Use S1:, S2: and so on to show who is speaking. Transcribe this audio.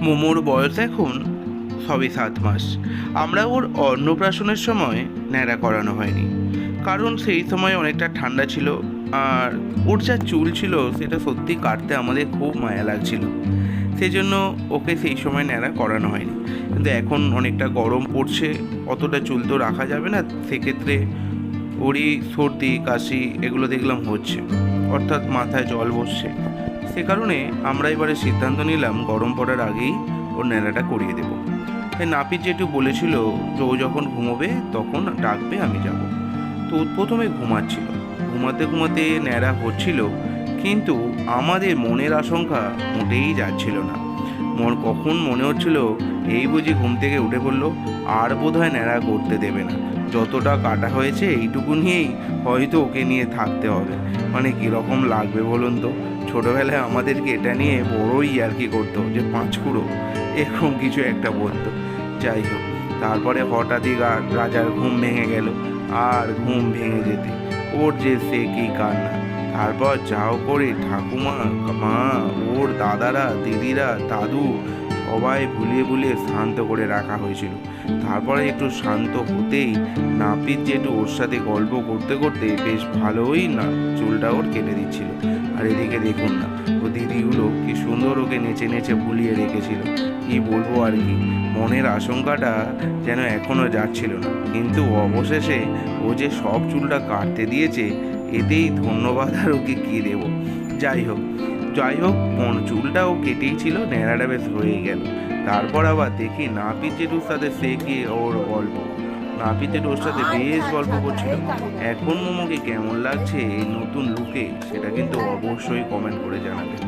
S1: মোমোর বয়স এখন সবে 7 মাস। আমরা ওর অন্নপ্রাশনের সময় ন্যাড়া করানো হয়নি, কারণ সেই সময় অনেকটা ঠান্ডা ছিল, আর ওর যা চুল ছিল সেটা সত্যি কাটতে আমাদের খুব মায়া লাগছিল। সেই জন্য ওকে সেই সময় ন্যাড়া করানো হয়নি। কিন্তু এখন অনেকটা গরম পড়ছে, অতটা চুল তো রাখা যাবে না, সেক্ষেত্রে ওরই সর্দি কাশি এগুলো দেখলাম হচ্ছে, অর্থাৎ মাথায় জল বসছে। সে কারণে আমরা এবারে সিদ্ধান্ত নিলাম গরম পড়ার আগেই ওর ন্যাড়াটা করিয়ে দেবো। তাই নাপিত যেটু বলেছিল যে ও যখন ঘুমোবে তখন ডাকবে, আমি যাব। তো ও প্রথমে ঘুমাচ্ছিল, ঘুমাতে ঘুমাতে ন্যাড়া হচ্ছিল, কিন্তু আমাদের মনের আশঙ্কা মোটেই যাচ্ছিল না। কখন মনে হচ্ছিল এই বুঝি ঘুম থেকে উঠে পড়লো, আর বোধহয় ন্যাড়া করতে দেবে না, যতটা কাটা হয়েছে এইটুকু নিয়েই হয়তো ওকে নিয়ে থাকতে হবে। মানে কীরকম লাগবে বলুন তো? ছোটোবেলায় আমাদেরকে এটা নিয়ে বড়ই ইয়ার্কি করতো যে পাঁচকুড়ো এরকম কিছু একটা বলতো। যাই হোক, তারপরে হঠাৎই রাজার ঘুম ভেঙে গেল, আর ঘুম ভেঙে যেতে ওর যে সে কি কান্না। তারপর যাও করে ঠাকুমা, মা, ওর দাদারা, দিদিরা, দাদু সবাই ভুলিয়ে ভুলিয়ে শান্ত করে রাখা হয়েছিল। তারপরে একটু শান্ত হতেই নাপিত যেটু ওর সাথে গল্প করতে করতে বেশ ভালোই না চুলটা ওর কেটে দিচ্ছিল। আর এদিকে দেখুন না, ও দিদিগুলো কি সুন্দর ওকে নেচে নেচে ভুলিয়ে রেখেছিল। কি বলবো আর কি, মনের আশঙ্কাটা যেন এখনো যাচ্ছিল না, কিন্তু অবশেষে ও যে সব চুলটা কাটতে দিয়েছে, এতেই ধন্যবাদ আর ওকে কী দেবো। যাই হোক চুলটাও কেটেই ছিল, ন্যাড়াটা বেশ হয়ে গেল। তারপর আবার দেখি নাপিত জেঠুর সাথে সে কি ওর গল্প, নাপিত জেঠু ওর সাথে বেশ গল্প করছিল। এখন মোমোকে কেমন লাগছে এই নতুন লুকে, সেটা কিন্তু অবশ্যই কমেন্ট করে জানাবেন।